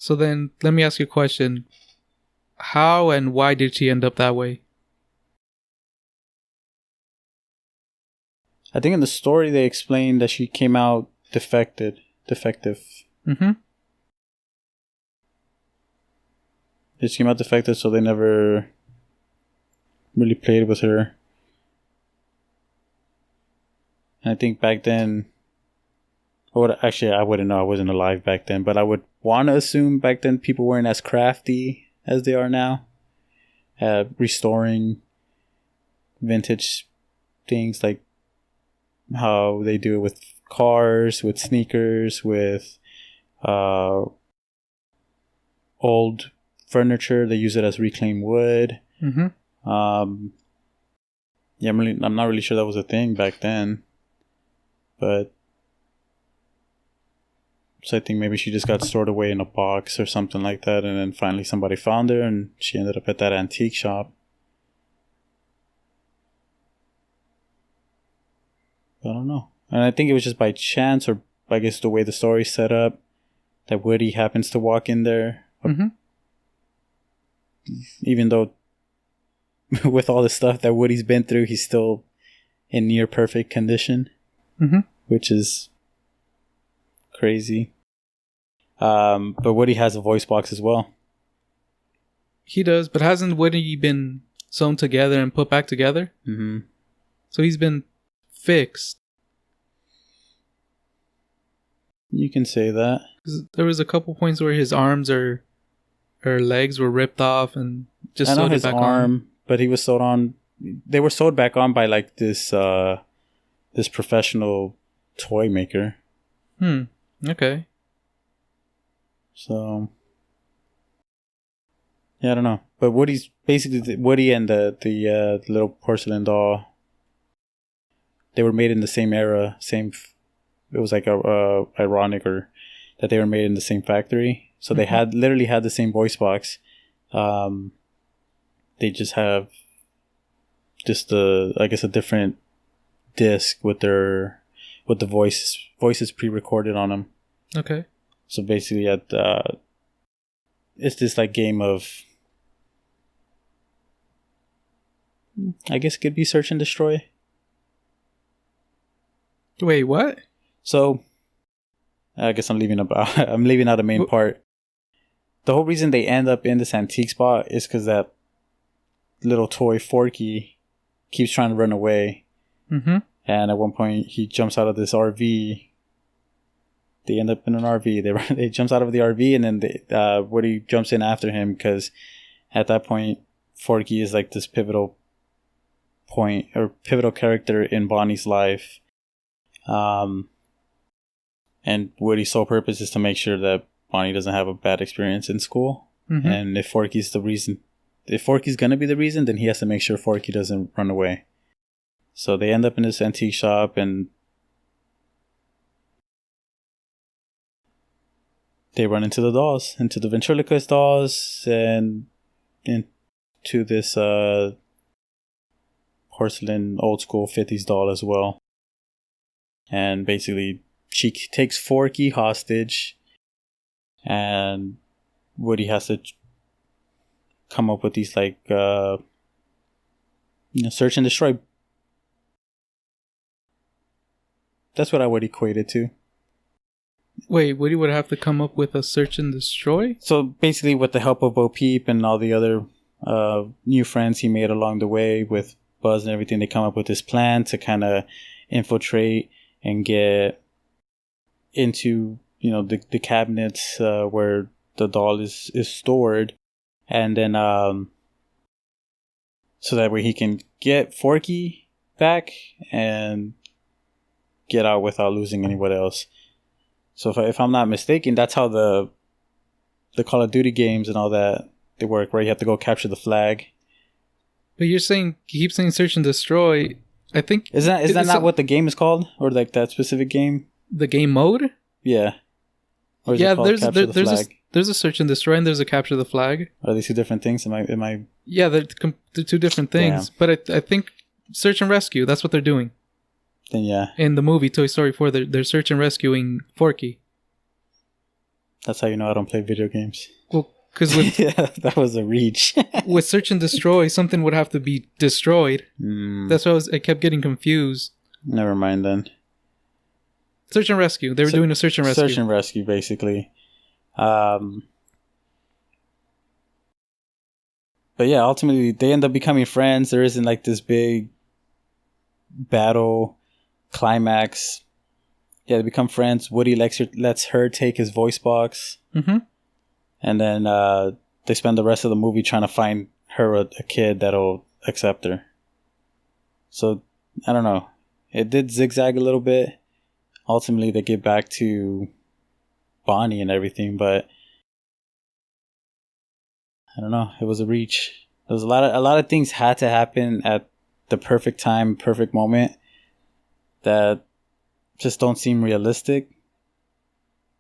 So then, let me ask you a question. How and why did she end up that way? I think in the story they explained that she came out defective. Mm-hmm. She came out defective, so they never really played with her. And I think back then... Actually, I wouldn't know. I wasn't alive back then. But I would want to assume back then people weren't as crafty as they are now. Restoring vintage things like how they do it with cars, with sneakers, with old furniture. They use it as reclaimed wood. Mm-hmm. Yeah, I'm not really sure that was a thing back then. But... So I think maybe she just got stored away in a box or something like that, and then finally somebody found her, and she ended up at that antique shop. I don't know. And I think it was just by chance, or I guess the way the story's set up, that Woody happens to walk in there. Mm-hmm. Even though with all the stuff that Woody's been through, he's still in near perfect condition. Mm-hmm. Which is... crazy. But Woody has a voice box as well. He does, but hasn't Woody been sewn together and put back together? Mm-hmm. So he's been fixed. You can say that. 'Cause there was a couple points where his arms or legs were ripped off and just sewed it back on. But he was sewed on. They were sewed back on by like this professional toy maker. Okay. So, yeah, I don't know. But Woody's basically Woody and the little porcelain doll. They were made in the same era. It was like ironic or that they were made in the same factory. So they literally had the same voice box. They just have I guess a different disc with the voices pre-recorded on them. Okay. So basically, it's this like game of, I guess it could be search and destroy. Wait, what? So, I guess I'm leaving out the main part. The whole reason they end up in this antique spot is because that little toy Forky keeps trying to run away. Mm-hmm. And at one point, he jumps out of this RV. They end up in an RV. They jumps out of the RV, and then Woody jumps in after him because at that point, Forky is like this pivotal point or pivotal character in Bonnie's life. And Woody's sole purpose is to make sure that Bonnie doesn't have a bad experience in school. Mm-hmm. And if Forky's going to be the reason, then he has to make sure Forky doesn't run away. So they end up in this antique shop, and they run into the dolls, into the ventriloquist dolls, and into this porcelain old school 50s doll as well. And basically, she takes Forky hostage, and Woody has to come up with these like search and destroy. That's what I would equate it to. Wait, Woody would have to come up with a search and destroy? So basically, with the help of Bo Peep and all the other new friends he made along the way with Buzz and everything, they come up with this plan to kind of infiltrate and get into, the cabinets where the doll is stored. And then, so that way he can get Forky back and get out without losing anyone else. So if I'm not mistaken, that's how the Call of Duty games and all that, they work, right? You have to go capture the flag. But you keep saying search and destroy. I think... Is that not what the game is called? Or like that specific game? The game mode? Yeah. Or is it called there's a search and destroy and there's a capture the flag. Are these two different things? Am I... Yeah, they're two different things. Damn. But I think search and rescue, that's what they're doing. Then yeah. In the movie Toy Story 4, they're search and rescuing Forky. That's how you know I don't play video games. Well, because with yeah, that was a reach. with search and destroy, something would have to be destroyed. That's why I kept getting confused. Never mind then. Search and rescue. They were doing a search and rescue. Search and rescue, basically. But yeah, ultimately they end up becoming friends. There isn't like this big battle climax. Yeah, they become friends. Woody lets her take his voice box. Mm-hmm. And then they spend the rest of the movie trying to find her a kid that'll accept her. So, I don't know. It did zigzag a little bit. Ultimately, they get back to Bonnie and everything, but I don't know. It was a reach. There was a lot of things had to happen at the perfect time, perfect moment that just don't seem realistic.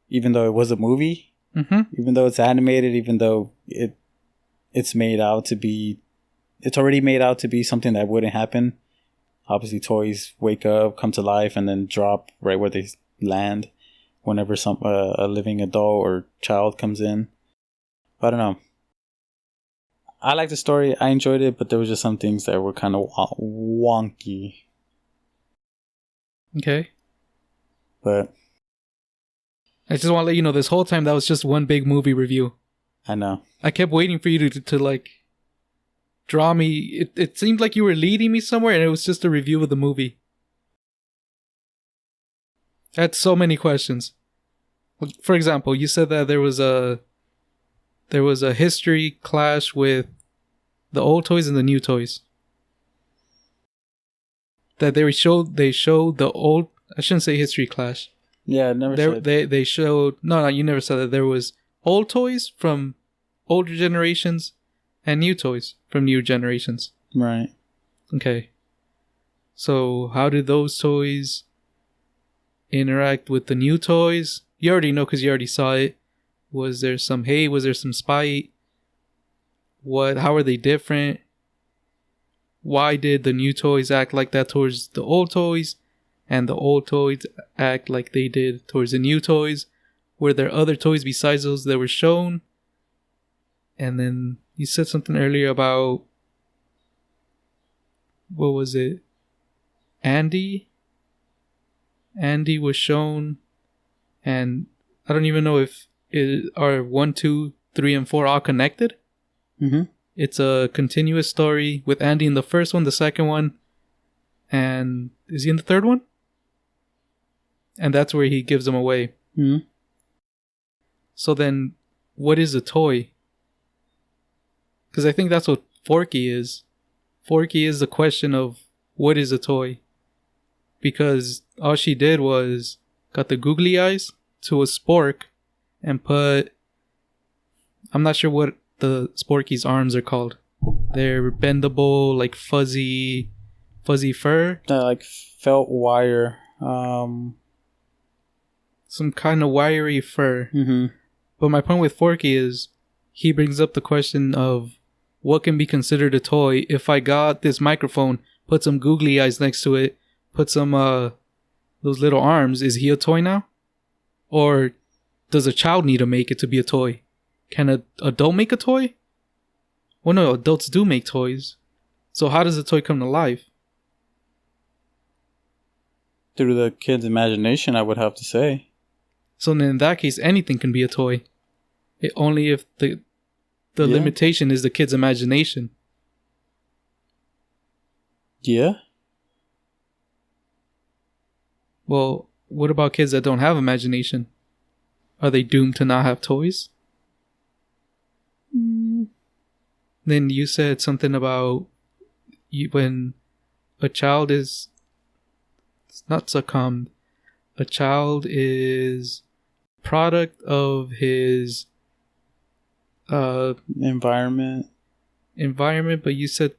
Even though it was a movie, even though it's animated, even though it's already made out to be something that wouldn't happen. Obviously, toys wake up, come to life, and then drop right where they land whenever a living adult or child comes in. But I don't know. I like the story. I enjoyed it, but there was just some things that were kind of wonky. Okay. But I just want to let you know, this whole time that was just one big movie review. I know. I kept waiting for you to like draw me. It seemed like you were leading me somewhere, and it was just a review of the movie. I had so many questions. For example, you said that there was a history clash with the old toys and the new toys. That they showed the old. I shouldn't say history clash. Yeah, I never said. They showed no, you never said that. There was old toys from older generations and new toys from new generations. Right. Okay. So how did those toys interact with the new toys? You already know because you already saw it. Was there some hate? Was there some spite? How are they different? Why did the new toys act like that towards the old toys? And the old toys act like they did towards the new toys? Were there other toys besides those that were shown? And then you said something earlier about, what was it? Andy? Andy was shown, and I don't even know if are 1, 2, 3, and 4 all connected. Mm-hmm. It's a continuous story with Andy in the first one, the second one, and is he in the third one? And that's where he gives them away. Mm-hmm. So then, what is a toy? Because I think that's what Forky is. Forky is the question of what is a toy? Because all she did was got the googly eyes to a spork and put, I'm not sure what the Sporky's arms are called. They're bendable, like fuzzy fur. Like felt wire. Some kind of wiry fur. Mm-hmm. But my point with Forky is he brings up the question of what can be considered a toy. If I got this microphone, put some googly eyes next to it, put some those little arms, is he a toy now? Or does a child need to make it to be a toy? Can an adult make a toy? Well, no, adults do make toys. So how does a toy come to life? Through the kid's imagination, I would have to say. So then in that case, anything can be a toy. Only if the limitation is the kid's imagination. Yeah. Well, what about kids that don't have imagination? Are they doomed to not have toys? Then you said something about when a child is not succumbed. A child is product of his environment, but you said,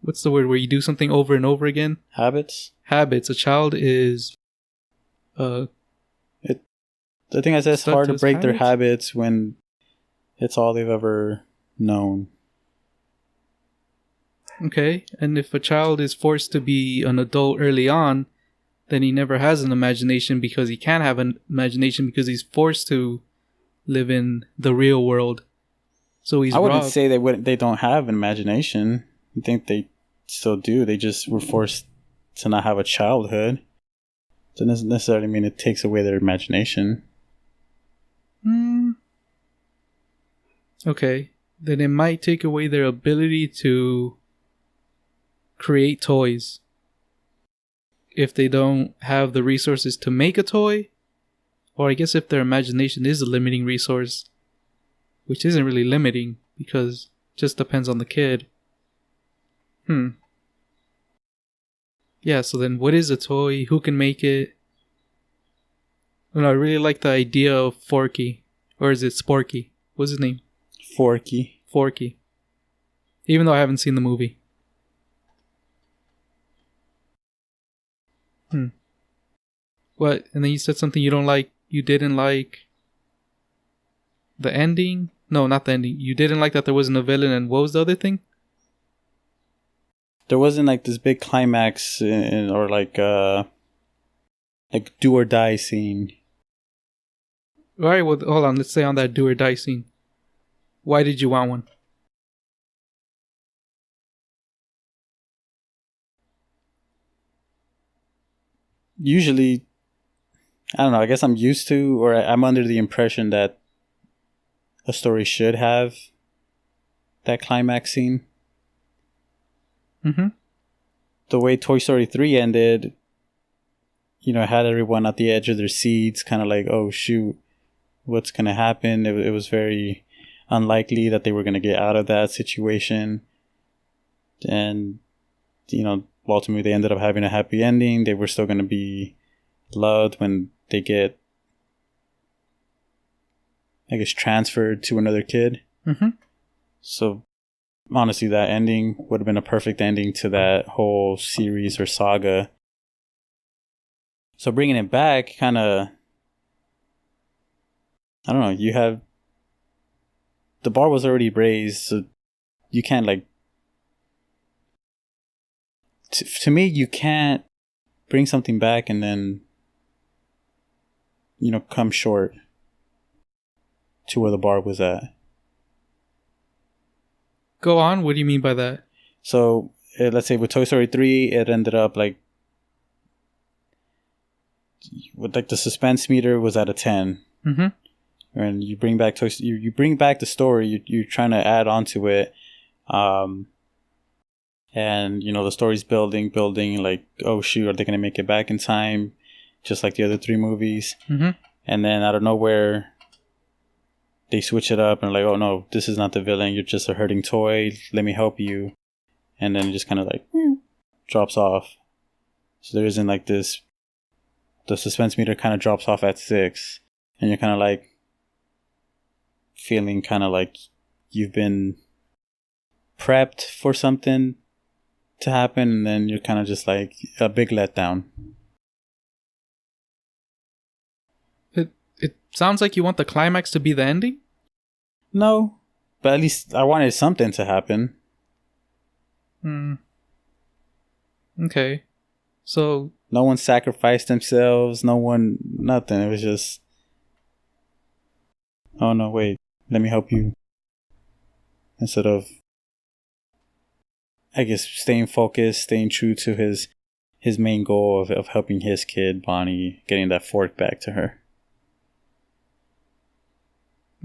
what's the word where you do something over and over again? Habits. A child is I think I said it's hard to break their habits when it's all they've ever known. Okay, and if a child is forced to be an adult early on, then he never has an imagination because he can't have an imagination because he's forced to live in the real world. So he's I wouldn't robbed. say they don't have an imagination. I think they still do. They just were forced to not have a childhood. Doesn't necessarily mean it takes away their imagination. Okay. Then it might take away their ability to create toys. If they don't have the resources to make a toy, or I guess if their imagination is a limiting resource, which isn't really limiting because it just depends on the kid. Yeah, so then what is a toy? Who can make it? And I really like the idea of Forky. Or is it Sporky? What's his name? Forky. Even though I haven't seen the movie. What? And then you said something you didn't like the ending? No, not the ending. You didn't like that there wasn't a villain, and what was the other thing? There wasn't like this big climax or like do or die scene. Alright, well, hold on. Let's say on that do or die scene. Why did you want one? Usually, I don't know, I guess I'm used to, or I'm under the impression that a story should have that climax scene. The way Toy Story 3 ended, had everyone at the edge of their seats, kind of like, oh shoot, what's going to happen? It was very unlikely that they were going to get out of that situation. And, ultimately they ended up having a happy ending. They were still going to be loved when they get, I guess, transferred to another kid. So honestly, that ending would have been a perfect ending to that whole series or saga. So bringing it back, kind of, I don't know, you have, the bar was already raised, so you can't like, to me, you can't bring something back and then, come short to where the bar was at. Go on. What do you mean by that? So let's say with Toy Story 3, it ended up like, with like the suspense meter was at a 10. And you bring back you bring back the story. You're trying to add on to it, and the story's building. Like, oh shoot, are they gonna make it back in time? Just like the other 3 movies. And then out of nowhere, they switch it up and like, oh no, this is not the villain. You're just a hurting toy. Let me help you. And then it just kind of like drops off. So there isn't like this. The suspense meter kind of drops off at 6, and you're kind of like feeling kind of like you've been prepped for something to happen, and then you're kind of just like a big letdown. It sounds like you want the climax to be the ending? No, but at least I wanted something to happen. Okay. So no one sacrificed themselves, nothing. It was just, oh no, wait, let me help you. Instead of, I guess, staying focused, staying true to his main goal of helping his kid, Bonnie, getting that fork back to her.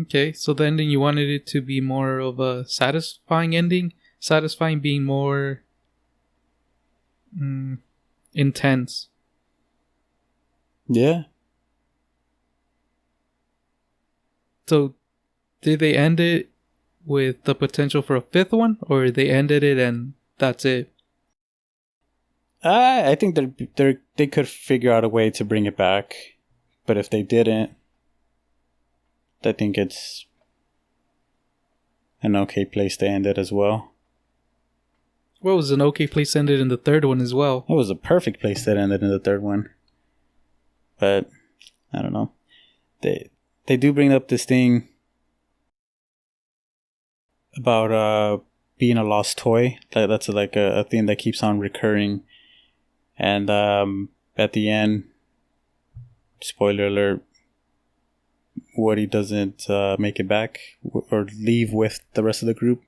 Okay, so the ending, you wanted it to be more of a satisfying ending? Satisfying being more intense. Yeah. So, did they end it with the potential for a 5th one? Or they ended it and that's it? I think they could figure out a way to bring it back. But if they didn't, I think it's an okay place to end it as well. Well, it was an okay place to end it in the 3rd one as well. It was a perfect place to end it in the 3rd one. But, I don't know. They do bring up this thing about being a lost toy. That's like a theme that keeps on recurring. And at the end, spoiler alert, Woody doesn't make it back or leave with the rest of the group.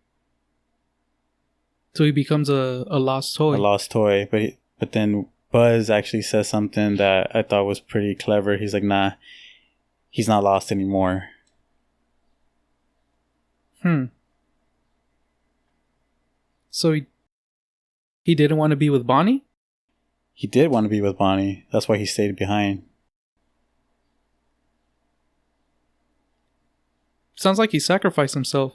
So he becomes a lost toy. A lost toy. But then Buzz actually says something that I thought was pretty clever. He's like, nah, he's not lost anymore. So he didn't want to be with Bonnie? He did want to be with Bonnie. That's why he stayed behind. Sounds like he sacrificed himself.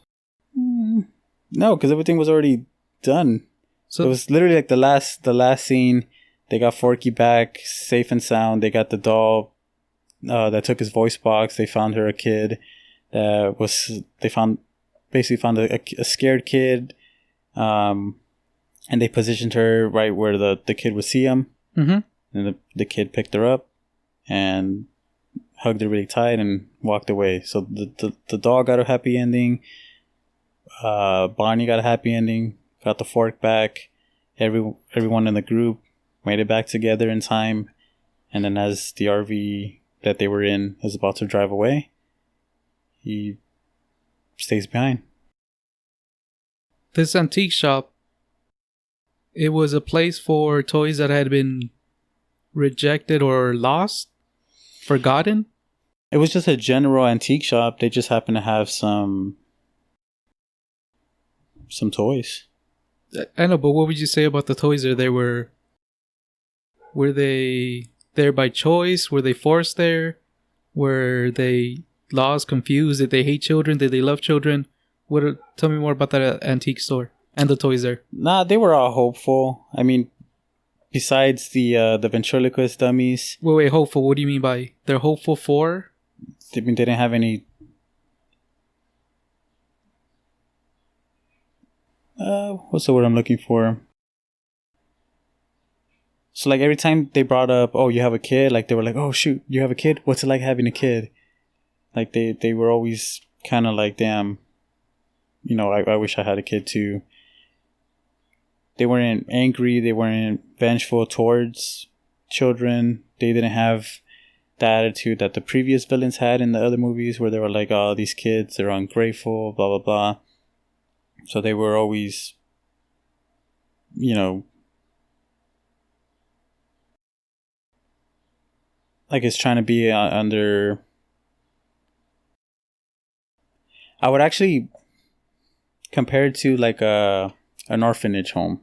No, because everything was already done. So it was literally like the last scene. They got Forky back safe and sound. They got the doll that took his voice box. They found her a kid they found a scared kid, and they positioned her right where the kid would see him. And the kid picked her up and hugged her really tight and walked away. So the doll got a happy ending. Bonnie got a happy ending. Got the fork back. Everyone in the group made it back together in time. And then as the RV that they were in is about to drive away, he stays behind. This antique shop, it was a place for toys that had been rejected or lost, forgotten. It was just a general antique shop. They just happened to have some toys. I know, but what would you say about the toys there? Were they there by choice? Were they forced there? Were they lost, confused? Did they hate children? Did they love children? Tell me more about that antique store and the toys there. Nah, they were all hopeful. I mean, besides the ventriloquist dummies. Wait, hopeful. What do you mean by they're hopeful for? I mean, they didn't have any. What's the word I'm looking for? So like every time they brought up, oh, you have a kid, like they were like, oh shoot, you have a kid? What's it like having a kid? Like they were always kind of like, damn, you know, I wish I had a kid too. They weren't angry, they weren't vengeful towards children. They didn't have the attitude that the previous villains had in the other movies where they were like, oh, these kids, they're ungrateful, blah, blah, blah. So they were always, you know, like it's trying to be under. I would actually compare it to like an orphanage home.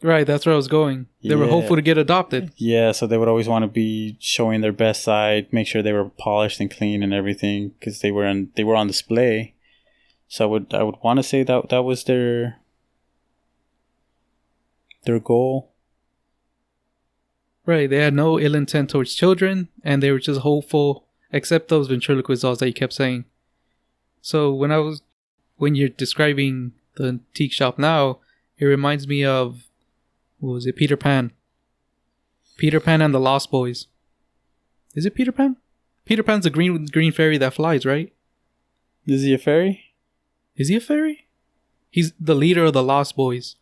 Right, that's where I was going. They were hopeful to get adopted. Yeah, so they would always want to be showing their best side, make sure they were polished and clean and everything, because they were on display. So I would want to say that was their goal. Right, they had no ill intent towards children, and they were just hopeful, except those ventriloquist dolls that you kept saying. So when you're describing the antique shop now, it reminds me of, what was it, Peter Pan? Peter Pan and the Lost Boys. Is it Peter Pan? Peter Pan's the green fairy that flies, right? Is he a fairy? Is he a fairy? He's the leader of the Lost Boys.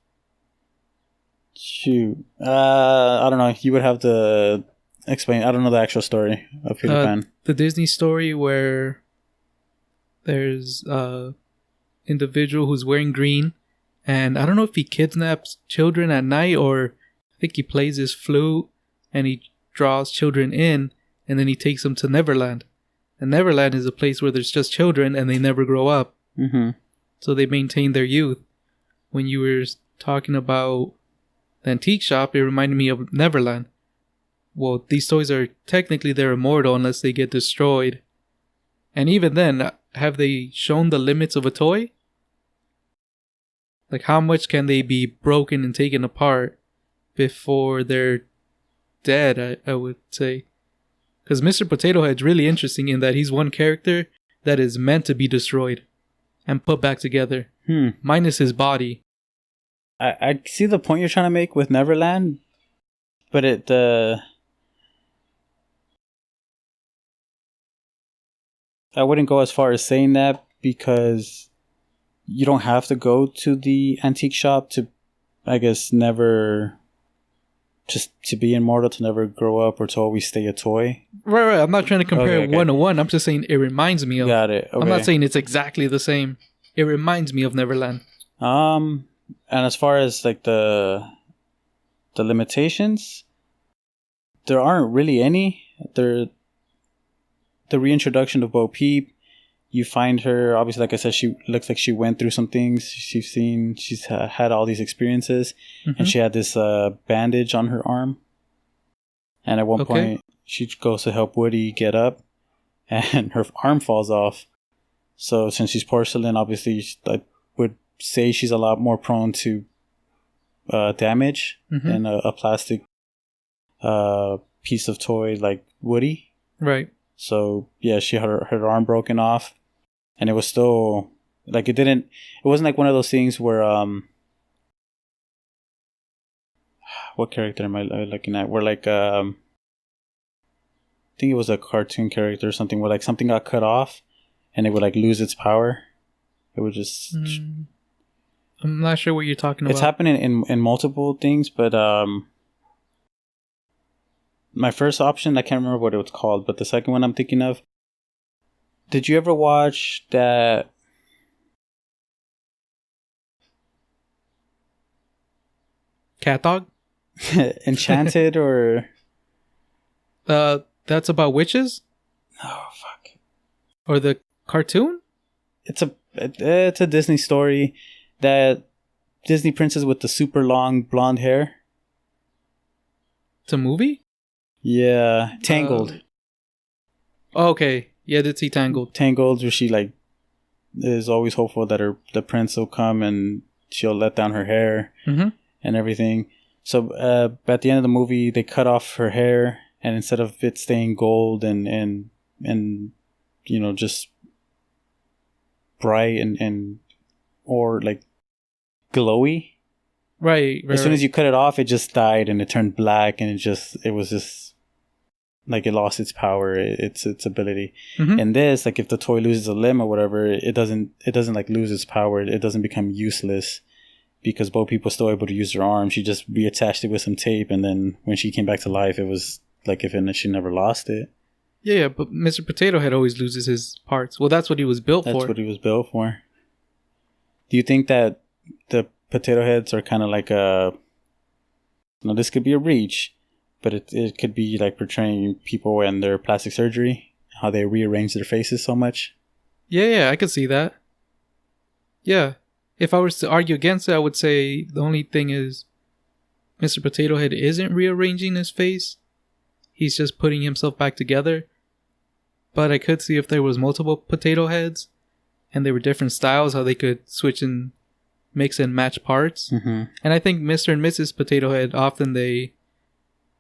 Shoot. I don't know. You would have to explain. I don't know the actual story of Peter Pan. The Disney story where there's an individual who's wearing green, and I don't know if he kidnaps children at night, or I think he plays his flute and he draws children in, and then he takes them to Neverland. And Neverland is a place where there's just children and they never grow up. Mm-hmm. So they maintain their youth. When you were talking about the antique shop, it reminded me of Neverland. Well, these toys are technically they're immortal unless they get destroyed. And even then, have they shown the limits of a toy? Like, how much can they be broken and taken apart before they're dead, I would say. Because Mr. Potato Head's really interesting in that he's one character that is meant to be destroyed and put back together. Minus his body. I see the point you're trying to make with Neverland, but I wouldn't go as far as saying that, because you don't have to go to the antique shop to, I guess, never just to be immortal, to never grow up, or to always stay a toy? Right. I'm not trying to compare Okay. 1-to-1. I'm just saying it reminds me of. Got it. Okay. I'm not saying it's exactly the same. It reminds me of Neverland. And as far as like the limitations, there aren't really any. The reintroduction of Bo Peep, you find her, obviously, like I said, she looks like she went through some things. She's had all these experiences, and she had this bandage on her arm. And at one point, she goes to help Woody get up, and her arm falls off. So since she's porcelain, obviously, I would say she's a lot more prone to damage than a plastic piece of toy like Woody. Right. So yeah, she had her arm broken off, and it was still like it wasn't like one of those things where what character am I looking at? Where like I think it was a cartoon character or something where like something got cut off and it would like lose its power. It would just I'm not sure what you're talking about. It's happening in multiple things, but my first option, I can't remember what it was called, but the second one I'm thinking of. Did you ever watch that? Cat Dog? Enchanted or? That's about witches? Oh, fuck. Or the cartoon? It's a Disney story. That Disney princess with the super long blonde hair. It's a movie? Yeah, Tangled. Okay, yeah, I did see Tangled. Tangled, where she like is always hopeful that the prince will come and she'll let down her hair and everything. So at the end of the movie, they cut off her hair, and instead of it staying gold and you know just bright and or like glowy. Right. As soon as you cut it off, it just died and it turned black, and it was just like it lost its power, its ability. And this, like if the toy loses a limb or whatever, it doesn't like lose its power. It doesn't become useless because Bo Peep was still able to use her arm. She just reattached it with some tape, and then when she came back to life, it was like if she never lost it. Yeah, but Mr. Potato Head always loses his parts. Well, that's what he was built for. That's what he was built for. Do you think that the potato heads are kind of like this could be a reach, but it could be like portraying people and their plastic surgery, how they rearrange their faces so much? Yeah, I could see that. Yeah. If I was to argue against it, I would say the only thing is Mr. Potato Head isn't rearranging his face. He's just putting himself back together. But I could see if there was multiple potato heads and they were different styles, how they could switch and mix and match parts. And I think Mr. and Mrs. Potato Head, often they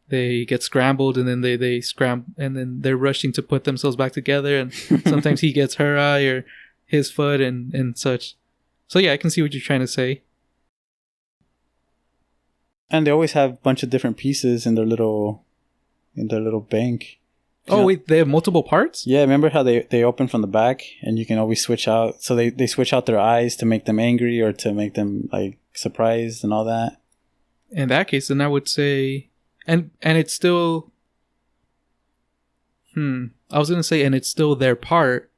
get scrambled, and then they scramble, and then they're rushing to put themselves back together, and sometimes he gets her eye or his foot and such. So yeah, I can see what you're trying to say. And they always have a bunch of different pieces in their little bank. Oh, wait, they have multiple parts? Yeah, remember how they open from the back, and you can always switch out. So they switch out their eyes to make them angry or to make them like surprised and all that. In that case, then I would say, and it's still, I was gonna say, and it's still their part,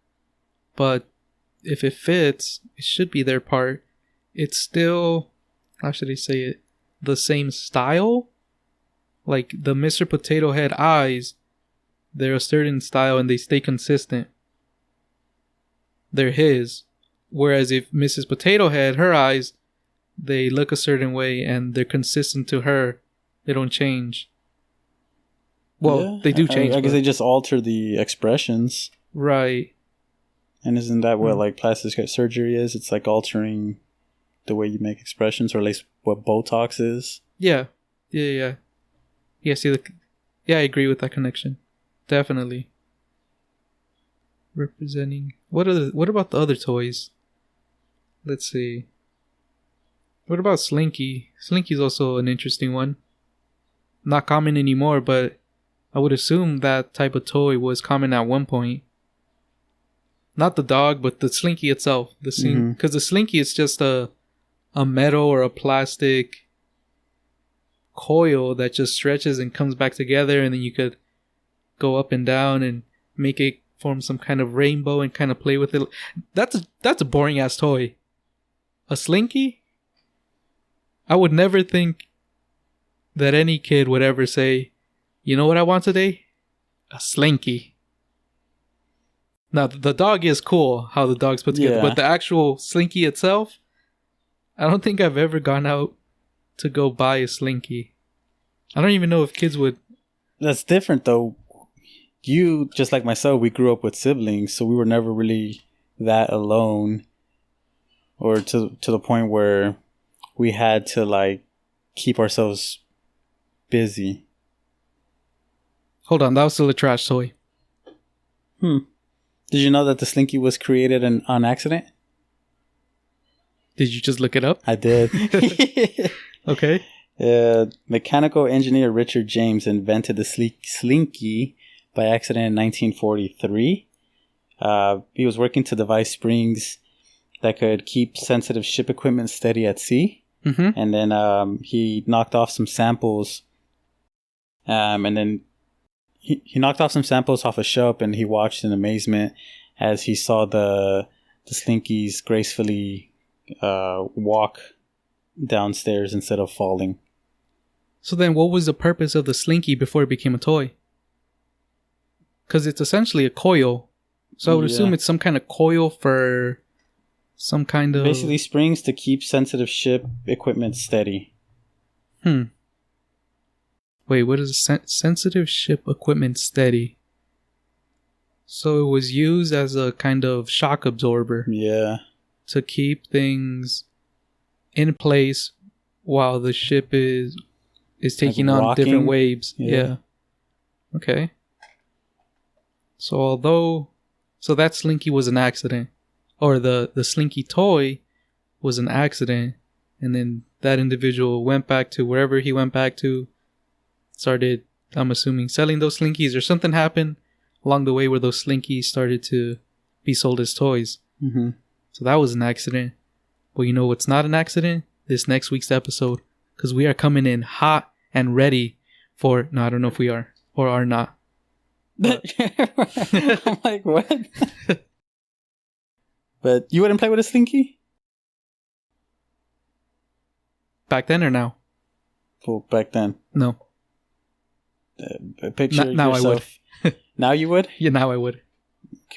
but if it fits, it should be their part. It's still, how should I say it, the same style? Like the Mr. Potato Head eyes, they're a certain style and they stay consistent. They're his. Whereas if Mrs. Potato Head, her eyes, they look a certain way and they're consistent to her. They don't change. Well, yeah, they do change. I guess they just alter the expressions. Right. And isn't that what like plastic surgery is? It's like altering the way you make expressions, or at least what Botox is. Yeah. Yeah, see, I agree with that connection. Definitely. Representing. What about the other toys? Let's see. What about Slinky? Slinky's also an interesting one. Not common anymore, but I would assume that type of toy was common at one point. Not the dog, but the Slinky itself. Because the Slinky is just a metal or a plastic coil that just stretches and comes back together, and then you could go up and down and make it form some kind of rainbow and kind of play with it. That's a boring ass toy. A Slinky? I would never think that any kid would ever say, you know what I want today? A Slinky. Now, the dog is cool, how the dog's put together, but the actual Slinky itself, I don't think I've ever gone out to go buy a Slinky. I don't even know if kids would. That's different, though. You, just like myself, we grew up with siblings, so we were never really that alone, or to the point where we had to, like, keep ourselves busy. Hold on, that was still a trash toy. Did you know that the Slinky was created on accident? Did you just look it up? I did. Okay. Mechanical engineer Richard James invented the Slinky by accident in 1943. He was working to devise springs that could keep sensitive ship equipment steady at sea. Mm-hmm. And then he knocked off some samples. And then he knocked off some samples off a shelf, and he watched in amazement as he saw the Slinkies gracefully walk downstairs instead of falling. So then what was the purpose of the Slinky before it became a toy? Because it's essentially a coil. So I would assume it's some kind of coil for some kind of... Basically springs to keep sensitive ship equipment steady. Wait, what is sensitive ship equipment steady? So it was used as a kind of shock absorber. Yeah. To keep things in place while the ship is taking like on rocking? Different waves. Yeah. Okay. So that Slinky was an accident. Or the Slinky toy was an accident. And then that individual went back to wherever he went back to. Started, I'm assuming, selling those Slinkies, or something happened along the way where those Slinkies started to be sold as toys. Mm-hmm. So that was an accident. But you know what's not an accident? This next week's episode. Because we are coming in hot and ready for... No, I don't know if we are or are not. I'm like, what? But you wouldn't play with a Slinky? Back then or now? Well, back then. No. Picture now yourself. I would. Now you would? Yeah, now I would.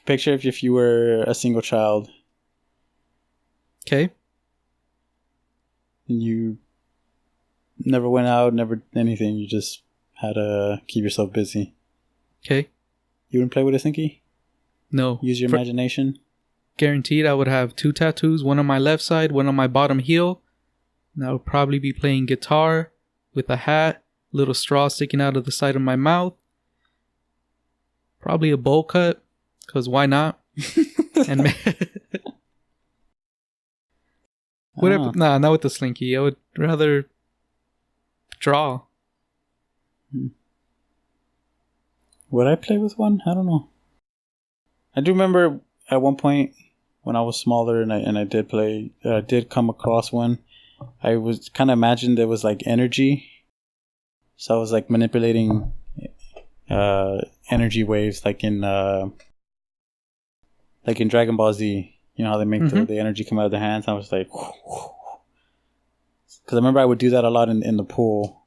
Picture if you were a single child. Okay. And you never went out, never anything. You just had to keep yourself busy. Okay. You wouldn't play with a Slinky? No. Use your imagination? Guaranteed I would have 2 tattoos, one on my left side, one on my bottom heel. And I would probably be playing guitar with a hat, little straw sticking out of the side of my mouth. Probably a bowl cut, because why not? And whatever. Nah, not with the Slinky. I would rather draw. Would I play with one? I don't know. I do remember at one point when I was smaller and I did play, I did come across one. I was kind of imagined there was like energy. So I was like manipulating energy waves like in Dragon Ball Z. You know how they make the energy come out of their hands? I was like... Because I remember I would do that a lot in the pool.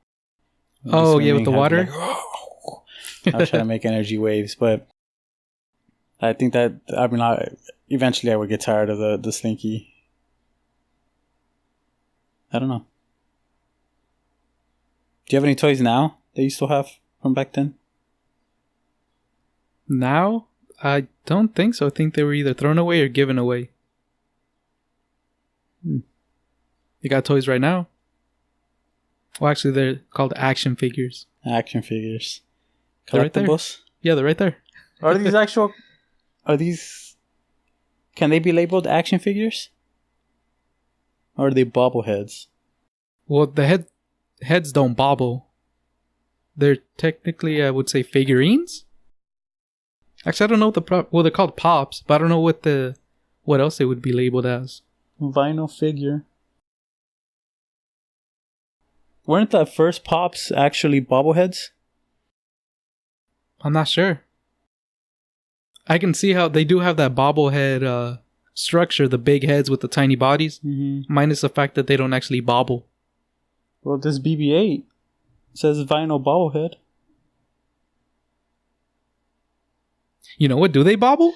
Oh, yeah, with the water? I was trying to make energy waves, but I think that... I mean, eventually I would get tired of the Slinky. I don't know. Do you have any toys now that you still have from back then? Now? I don't think so. I think they were either thrown away or given away. You got toys right now? Well, actually, they're called action figures. Action figures. They're right there. Yeah, they're right there. Are these actual... Are these... Can they be labeled action figures? Or are they bobbleheads? Well, the heads don't bobble. They're technically, I would say, figurines? Actually, I don't know what well, they're called pops, but I don't know what else they would be labeled as. Vinyl figure. weren't the first pops actually bobbleheads? I'm not sure. I can see how they do have that bobblehead structure, the big heads with the tiny bodies, minus the fact that they don't actually bobble. Well, this BB-8 says vinyl bobblehead. You know what? Do they bobble?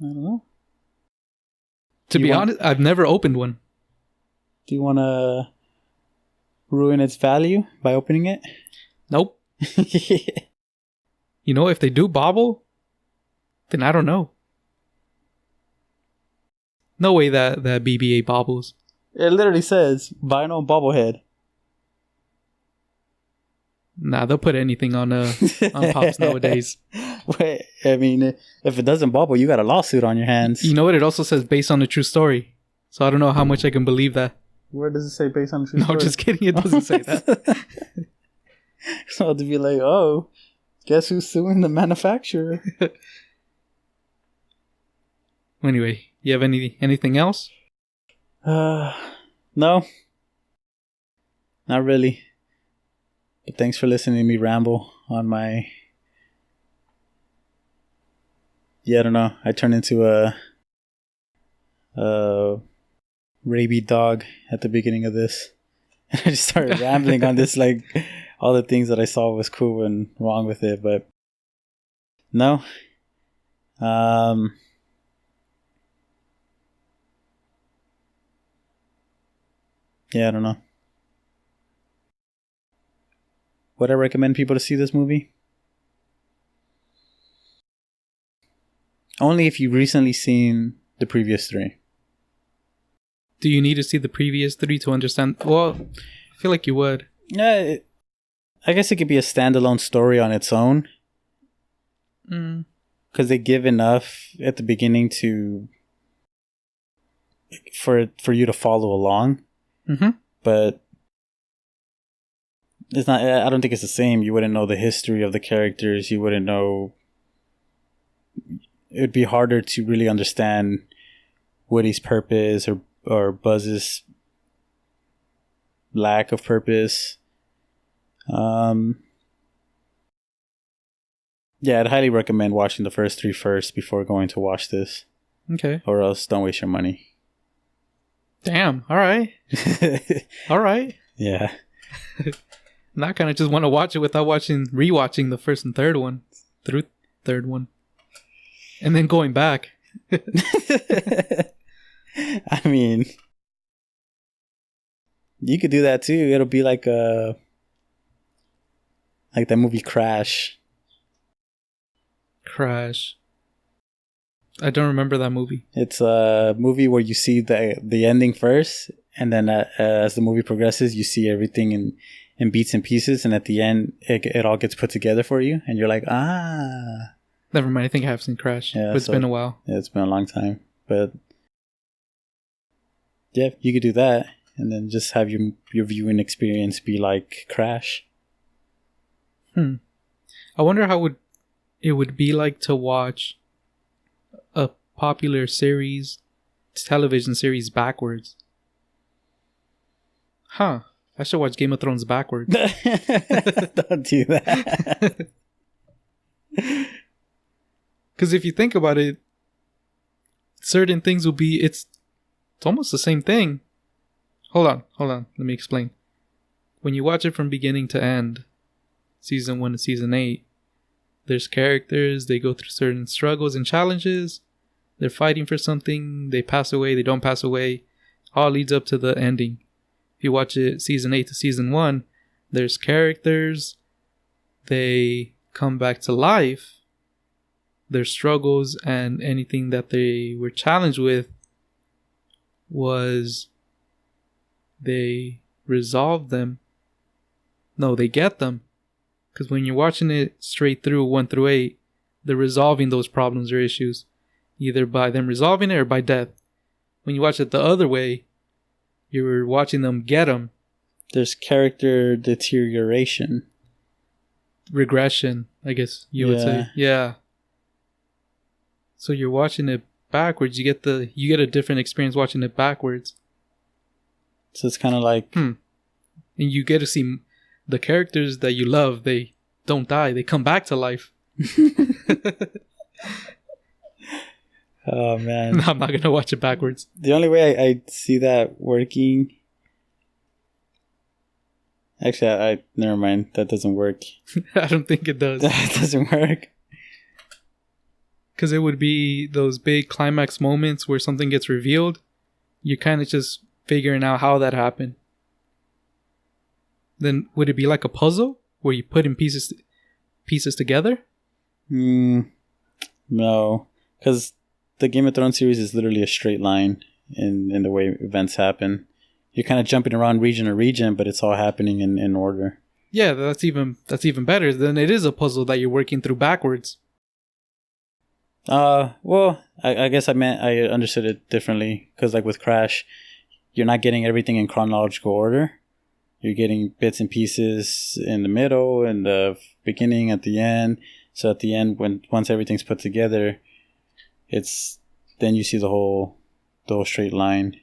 I don't know. To be honest, I've never opened one. Do you want to ruin its value by opening it? Nope. You know, if they do bobble, then I don't know. No way that BB-8 bobbles. It literally says vinyl bobblehead. Nah, they'll put anything on pops nowadays. Wait, I mean, if it doesn't bobble, you got a lawsuit on your hands. You know what? It also says based on a true story. So I don't know how much I can believe that. Where does it say based on a true story? No, just kidding. It doesn't say that. So to be like, oh, guess who's suing the manufacturer? Anyway, you have anything else? No. Not really. But thanks for listening to me ramble on my... Yeah, I don't know. I turned into a rabid dog at the beginning of this. I just started rambling on this, like, all the things that I saw was cool and wrong with it, but no. Yeah, I don't know. Would I recommend people to see this movie? Only if you've recently seen the previous three. Do you need to see the previous three to understand? Well, I feel like you would. Yeah, I guess it could be a standalone story on its own. Because they give enough at the beginning for you to follow along. But it's not. I don't think it's the same. You wouldn't know the history of the characters. You wouldn't know. It would be harder to really understand Woody's purpose or Buzz's lack of purpose. Yeah, I'd highly recommend watching the first three first before going to watch this. Okay. Or else don't waste your money. Damn. All right. All right. Yeah. Now I kind of just want to watch it without rewatching the first and third one. Third one. And then going back. I mean, you could do that too. It'll be like that movie Crash. I don't remember that movie. It's a movie where you see the ending first, and then as the movie progresses, you see everything in bits and pieces, and at the end, it all gets put together for you, and you're like, ah. Never mind. I think I have seen Crash. Yeah, but it's been a while. Yeah, it's been a long time. But yeah, you could do that, and then just have your viewing experience be like Crash. I wonder how it would be like to watch a popular television series backwards. I should watch Game of Thrones backwards. Don't do that. Because if you think about it, certain things will be... It's almost the same thing. Hold on. Let me explain. When you watch it from beginning to end, season 1 to season 8, there's characters, they go through certain struggles and challenges, they're fighting for something, they pass away, they don't pass away, all leads up to the ending. If you watch it season 8 to season 1, there's characters, they come back to life, their struggles and anything that they were challenged with was they resolve them. No, they get them. Because when you're watching it straight through 1 through 8, they're resolving those problems or issues. Either by them resolving it or by death. When you watch it the other way, you're watching them get them. There's character deterioration. Regression, I guess you would say. Yeah. So you're watching it backwards. You get a different experience watching it backwards. So it's kind of like and you get to see the characters that you love. They don't die; they come back to life. Oh man! No, I'm not gonna watch it backwards. The only way I see that working. Actually, I never mind. That doesn't work. I don't think it does. That doesn't work. Because it would be those big climax moments where something gets revealed. You're kind of just figuring out how that happened. Then would it be like a puzzle where you put in pieces together? No, because the Game of Thrones series is literally a straight line in the way events happen. You're kind of jumping around region to region, but it's all happening in order. Yeah, that's even better. Then it is a puzzle that you're working through backwards. Well, I guess I understood it differently, because like with Crash, you're not getting everything in chronological order. You're getting bits and pieces in the middle, in the beginning, at the end. So at the end, once everything's put together, then you see the whole straight line.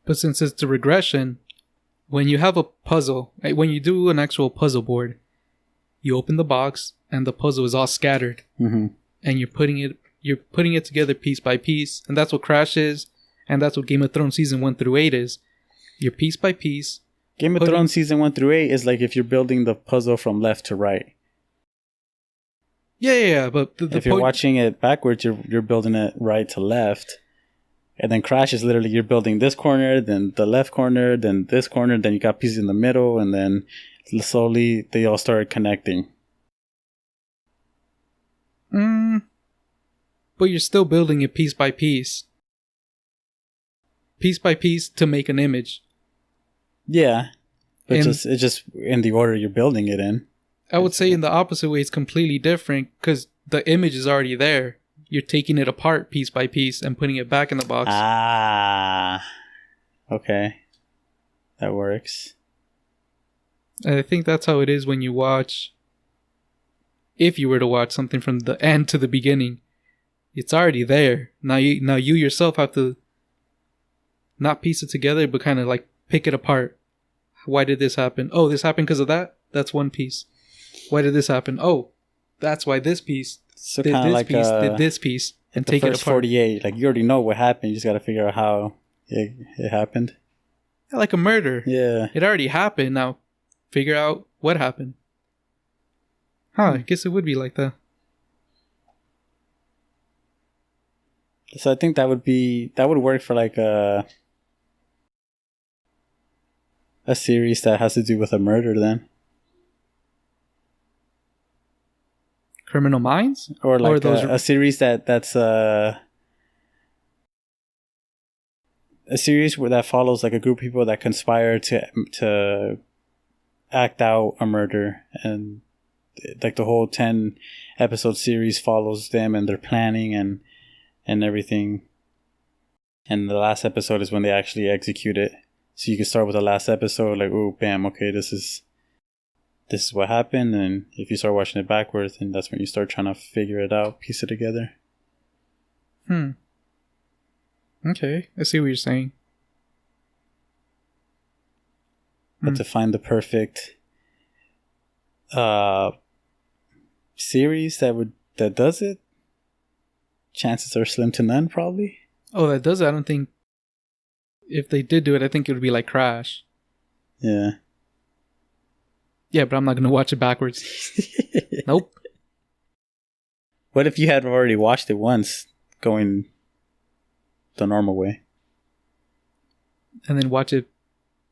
But since it's a regression, when you have a puzzle, when you do an actual puzzle board, you open the box and the puzzle is all scattered, and you're putting it together piece by piece, and that's what Crash is, and that's what Game of Thrones season 1 through 8 is. You're piece by piece. Game of Thrones season 1 through 8 is like if you're building the puzzle from left to right. Yeah. But if you're watching it backwards, you're building it right to left. And then Crash is literally you're building this corner, then the left corner, then this corner, then you got pieces in the middle, and then slowly they all start connecting. But you're still building it piece by piece. Piece by piece to make an image. Yeah. But it's just in the order you're building it in. I would say in the opposite way, it's completely different because the image is already there. You're taking it apart piece by piece and putting it back in the box. Ah. Okay. That works. And I think that's how it is when you watch. If you were to watch something from the end to the beginning, it's already there. Now you yourself have to not piece it together, but kind of like pick it apart. Why did this happen? Oh, this happened because of that? That's one piece. Why did this happen? Oh, that's why this piece so did this like piece, did this piece, and take it apart. 48, like you already know what happened. You just got to figure out how it happened. Yeah, like a murder. Yeah. It already happened. Now, figure out what happened. I guess it would be like that. So I think that would work for like a series that has to do with a murder then. Criminal Minds? Or like a series that's a series that follows like a group of people that conspire to act out a murder, and like the whole 10 episode series follows them and their planning and everything. And the last episode is when they actually execute it. So you can start with the last episode, like, oh, bam, okay, this is what happened. And if you start watching it backwards, then that's when you start trying to figure it out, piece it together. Okay, I see what you're saying. But to find the perfect series that does it, chances are slim to none, probably. Oh, that does it? I don't think... If they did do it, I think it would be like Crash. Yeah. Yeah, but I'm not going to watch it backwards. Nope. What if you had already watched it once, going the normal way? And then watch it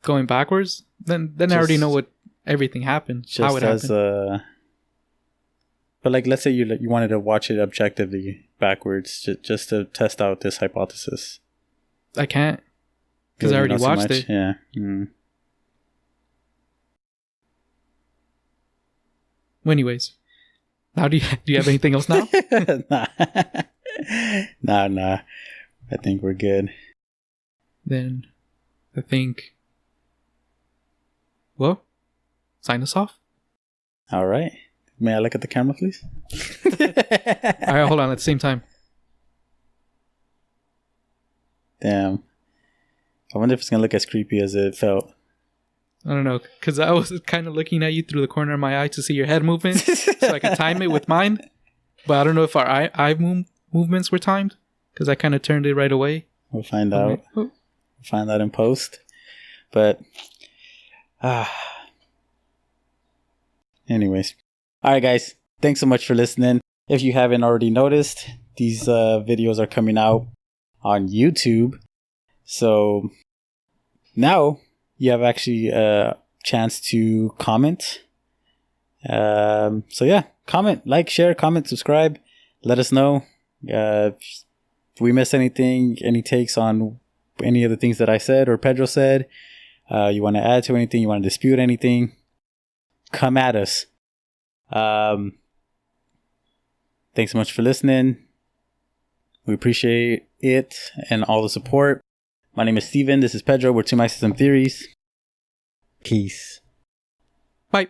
going backwards? Then I already know what everything happened. How it happened. But like, let's say you wanted to watch it objectively backwards, just to test out this hypothesis. I can't. Because I already watched it. Yeah. Well, anyways, now do you have anything else now? Nah. I think we're good. Then I think... Well, sign us off. All right. May I look at the camera, please? All right, hold on. At the same time. Damn. I wonder if it's going to look as creepy as it felt. I don't know, because I was kind of looking at you through the corner of my eye to see your head movement, so I could time it with mine. But I don't know if our eye movements were timed, because I kind of turned it right away. We'll find out. We'll find out in post. But, anyways. All right, guys. Thanks so much for listening. If you haven't already noticed, these videos are coming out on YouTube. So now you have actually a chance to comment. So yeah, comment, like, share, comment, subscribe. Let us know if we missed anything, any takes on any of the things that I said or Pedro said. You want to add to anything, you want to dispute anything, come at us. Thanks so much for listening. We appreciate it and all the support. My name is Steven. This is Pedro. We're Two Mice and Some Theories. Peace. Bye.